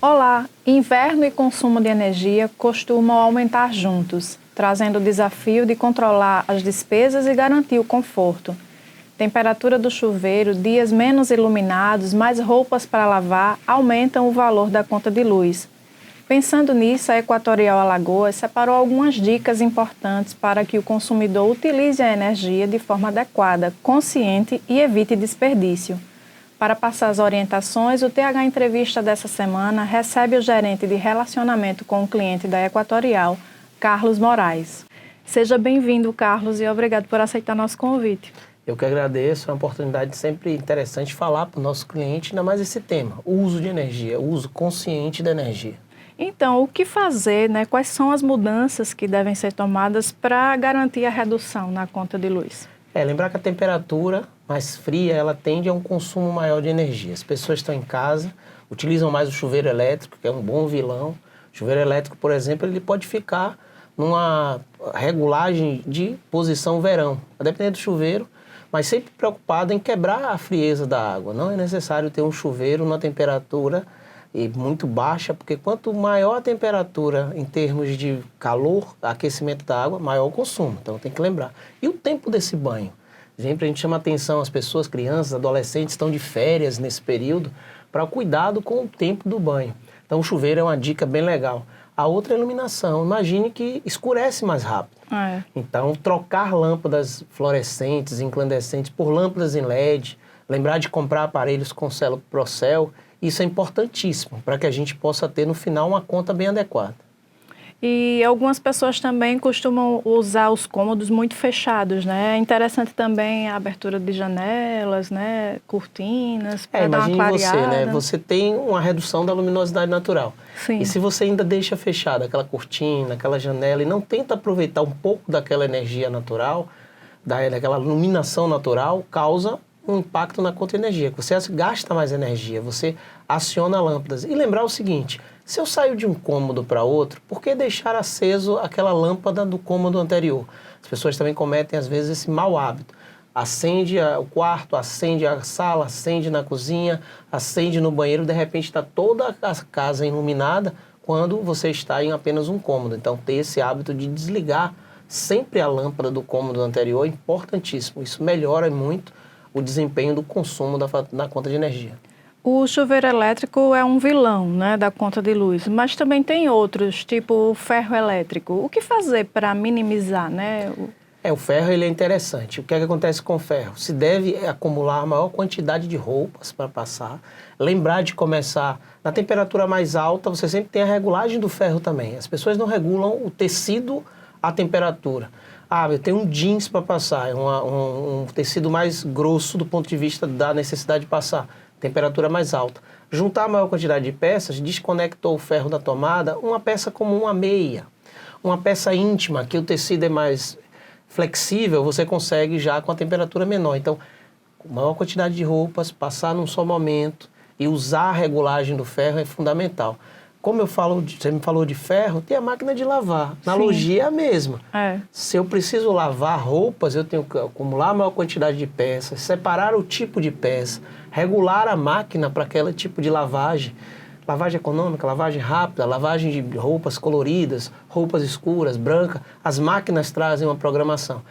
Olá! Inverno e consumo de energia costumam aumentar juntos, trazendo o desafio de controlar as despesas e garantir o conforto. Temperatura do chuveiro, dias menos iluminados, mais roupas para lavar aumentam o valor da conta de luz. Pensando nisso, a Equatorial Alagoas separou algumas dicas importantes para que o consumidor utilize a energia de forma adequada, consciente e evite desperdício. Para passar as orientações, o TH Entrevista dessa semana recebe o gerente de relacionamento com o cliente da Equatorial, Carlos Moraes. Seja bem-vindo, Carlos, e obrigado por aceitar nosso convite. Eu que agradeço, é uma oportunidade sempre interessante falar para o nosso cliente, ainda mais esse tema, o uso de energia, o uso consciente da energia. Então, o que fazer, né? Quais são as mudanças que devem ser tomadas para garantir a redução na conta de luz? Lembrar que a temperatura mais fria, ela tende a um consumo maior de energia. As pessoas estão em casa, utilizam mais o chuveiro elétrico, que é um bom vilão. O chuveiro elétrico, por exemplo, ele pode ficar numa regulagem de posição verão, a depender do chuveiro, mas sempre preocupado em quebrar a frieza da água. Não é necessário ter um chuveiro na temperatura muito baixa, porque quanto maior a temperatura em termos de calor, aquecimento da água, maior o consumo. Então tem que lembrar. E o tempo desse banho? Sempre a gente chama atenção, as pessoas, crianças, adolescentes estão de férias nesse período para o cuidado com o tempo do banho. Então o chuveiro é uma dica bem legal. A outra é a iluminação. Imagine que escurece mais rápido. Então trocar lâmpadas fluorescentes, incandescentes por lâmpadas em LED, lembrar de comprar aparelhos com célula Procel. Isso é importantíssimo para que a gente possa ter no final uma conta bem adequada. E algumas pessoas também costumam usar os cômodos muito fechados, né? É interessante também a abertura de janelas, né? Cortinas, para dar uma clareada. Imagine você, né? Você tem uma redução da luminosidade natural. Sim. E se você ainda deixa fechada aquela cortina, aquela janela e não tenta aproveitar um pouco daquela energia natural, daquela iluminação natural, causa um impacto na conta de energia. Você gasta mais energia, você aciona lâmpadas. E lembrar o seguinte, se eu saio de um cômodo para outro, por que deixar aceso aquela lâmpada do cômodo anterior? As pessoas também cometem, às vezes, esse mau hábito. Acende o quarto, acende a sala, acende na cozinha, acende no banheiro, de repente está toda a casa iluminada quando você está em apenas um cômodo. Então, ter esse hábito de desligar sempre a lâmpada do cômodo anterior é importantíssimo. Isso melhora muito o desempenho do consumo na conta de energia. O chuveiro elétrico é um vilão, né, da conta de luz, mas também tem outros, tipo o ferro elétrico. O que fazer para minimizar, né? O ferro ele é interessante. O que é que acontece com o ferro? Se deve acumular a maior quantidade de roupas para passar. Lembrar de começar na temperatura mais alta, você sempre tem a regulagem do ferro também. As pessoas não regulam o tecido à temperatura. Eu tenho um jeans para passar, é um tecido mais grosso do ponto de vista da necessidade de passar, temperatura mais alta. Juntar a maior quantidade de peças, desconectou o ferro da tomada, uma peça como uma meia, uma peça íntima, que o tecido é mais flexível, você consegue já com a temperatura menor. Então, maior quantidade de roupas, passar num só momento e usar a regulagem do ferro é fundamental. Como você me falou de ferro, tem a máquina de lavar. A analogia é a mesma. Se eu preciso lavar roupas, eu tenho que acumular a maior quantidade de peças, separar o tipo de peça, regular a máquina para aquele tipo de lavagem. Lavagem econômica, lavagem rápida, lavagem de roupas coloridas, roupas escuras, brancas. As máquinas trazem uma programação.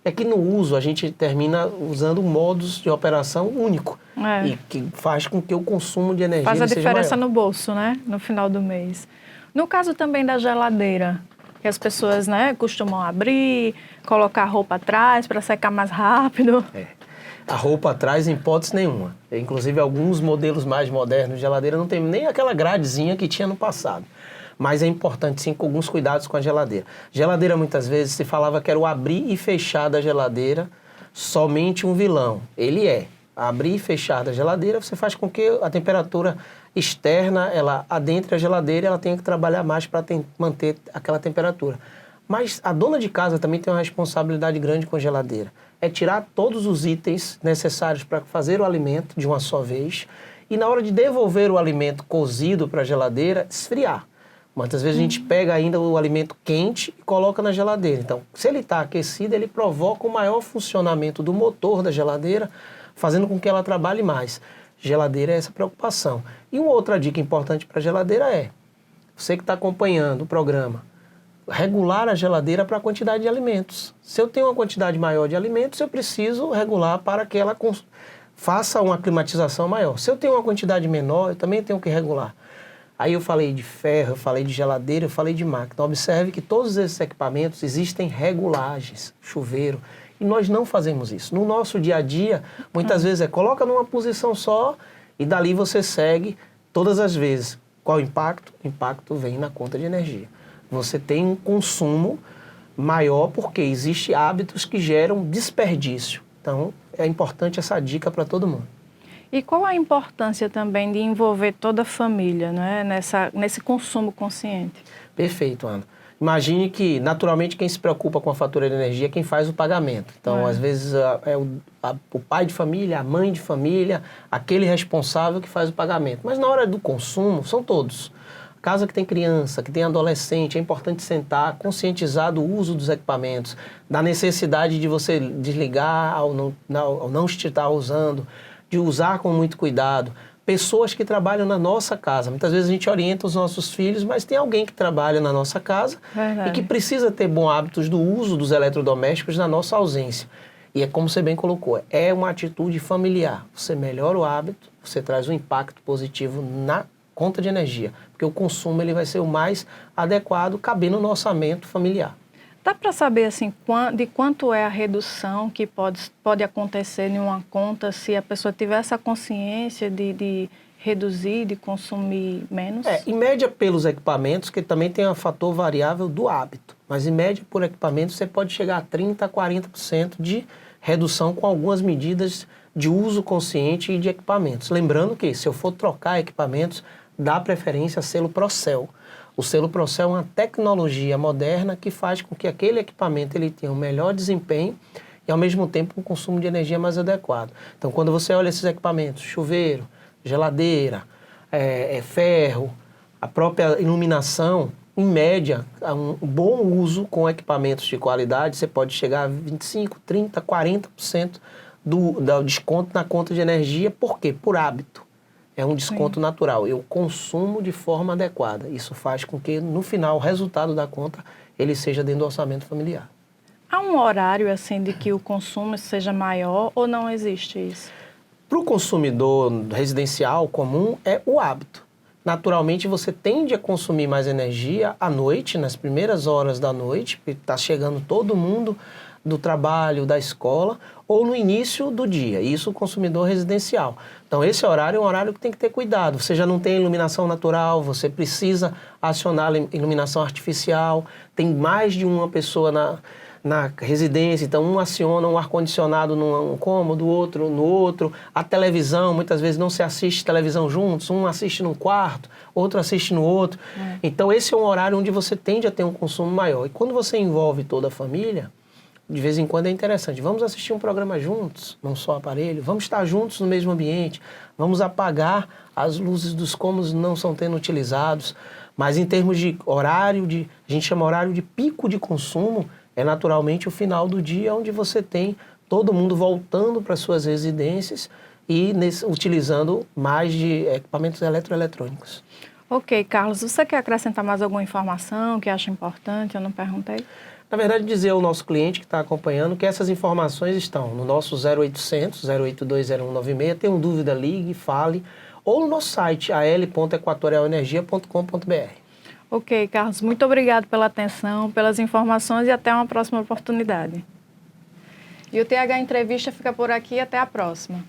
É que no uso a gente termina usando modos de operação único. E que faz com que o consumo de energia seja maior. Faz a diferença no bolso, né? No final do mês. No caso também da geladeira, que as pessoas, né, costumam abrir, colocar a roupa atrás para secar mais rápido. A roupa atrás, em hipótese nenhuma. Inclusive, alguns modelos mais modernos de geladeira não tem nem aquela gradezinha que tinha no passado. Mas é importante, sim, com alguns cuidados com a geladeira. Geladeira, muitas vezes, se falava que era o abrir e fechar da geladeira somente um vilão. Ele é. Abrir e fechar da geladeira, você faz com que a temperatura externa, ela adentre a geladeira e ela tenha que trabalhar mais para manter aquela temperatura. Mas a dona de casa também tem uma responsabilidade grande com a geladeira. É tirar todos os itens necessários para fazer o alimento de uma só vez e na hora de devolver o alimento cozido para a geladeira, esfriar. Muitas vezes a gente pega ainda o alimento quente e coloca na geladeira. Então, se ele está aquecido, ele provoca o maior funcionamento do motor da geladeira, fazendo com que ela trabalhe mais. Geladeira é essa preocupação. E uma outra dica importante para a geladeira é, você que está acompanhando o programa, regular a geladeira para a quantidade de alimentos. Se eu tenho uma quantidade maior de alimentos, eu preciso regular para que ela faça uma climatização maior. Se eu tenho uma quantidade menor, eu também tenho que regular. Aí eu falei de ferro, eu falei de geladeira, eu falei de máquina. Observe que todos esses equipamentos existem regulagens, chuveiro, e nós não fazemos isso. No nosso dia a dia, muitas vezes coloca numa posição só e dali você segue todas as vezes. Qual o impacto? O impacto vem na conta de energia. Você tem um consumo maior porque existem hábitos que geram desperdício. Então, é importante essa dica para todo mundo. E qual a importância também de envolver toda a família, né, nesse consumo consciente? Perfeito, Ana. Imagine que, naturalmente, quem se preocupa com a fatura de energia é quem faz o pagamento. Então, às vezes, é o pai de família, a mãe de família, aquele responsável que faz o pagamento. Mas na hora do consumo, são todos. Casa que tem criança, que tem adolescente, é importante sentar, conscientizar do uso dos equipamentos, da necessidade de você desligar ao não estar usando, de usar com muito cuidado. Pessoas que trabalham na nossa casa. Muitas vezes a gente orienta os nossos filhos, mas tem alguém que trabalha na nossa casa e que precisa ter bons hábitos do uso dos eletrodomésticos na nossa ausência. E é como você bem colocou, é uma atitude familiar. Você melhora o hábito, você traz um impacto positivo na conta de energia, porque o consumo ele vai ser o mais adequado, cabendo no orçamento familiar. Dá para saber assim, de quanto é a redução que pode acontecer em uma conta se a pessoa tiver essa consciência de reduzir, de consumir menos? Em média pelos equipamentos, que também tem um fator variável do hábito, mas em média por equipamento você pode chegar a 30% a 40% de redução com algumas medidas de uso consciente e de equipamentos. Lembrando que se eu for trocar equipamentos, dá preferência a selo Procel. O selo Procel é uma tecnologia moderna que faz com que aquele equipamento ele tenha um melhor desempenho e, ao mesmo tempo, um consumo de energia mais adequado. Então, quando você olha esses equipamentos, chuveiro, geladeira, ferro, a própria iluminação, em média, um bom uso com equipamentos de qualidade, você pode chegar a 25%, 30%, 40% do desconto na conta de energia. Por quê? Por hábito. É um desconto natural. Eu consumo de forma adequada. Isso faz com que, no final, o resultado da conta ele seja dentro do orçamento familiar. Há um horário assim de que o consumo seja maior ou não existe isso? Para o consumidor residencial comum, é o hábito. Naturalmente, você tende a consumir mais energia à noite, nas primeiras horas da noite, porque está chegando todo mundo do trabalho, da escola, ou no início do dia. Isso o consumidor residencial. Então, esse horário é um horário que tem que ter cuidado. Você já não tem iluminação natural, você precisa acionar a iluminação artificial, tem mais de uma pessoa na residência, então um aciona um ar-condicionado num cômodo, outro no outro. A televisão, muitas vezes não se assiste televisão juntos, um assiste num quarto, outro assiste no outro. Então, esse é um horário onde você tende a ter um consumo maior. E quando você envolve toda a família, de vez em quando é interessante. Vamos assistir um programa juntos, não só aparelho. Vamos estar juntos no mesmo ambiente. Vamos apagar as luzes dos cômodos que não estão sendo utilizados. Mas em termos de horário, a gente chama horário de pico de consumo, é naturalmente o final do dia onde você tem todo mundo voltando para suas residências e utilizando mais de equipamentos eletroeletrônicos. Ok, Carlos, você quer acrescentar mais alguma informação que acha importante? Eu não perguntei. Na verdade, dizer ao nosso cliente que está acompanhando que essas informações estão no nosso 0800 082 0196. Tem dúvida, ligue, fale, ou no nosso site al.equatorialenergia.com.br. Ok, Carlos, muito obrigado pela atenção, pelas informações e até uma próxima oportunidade. E o TH Entrevista fica por aqui, até a próxima.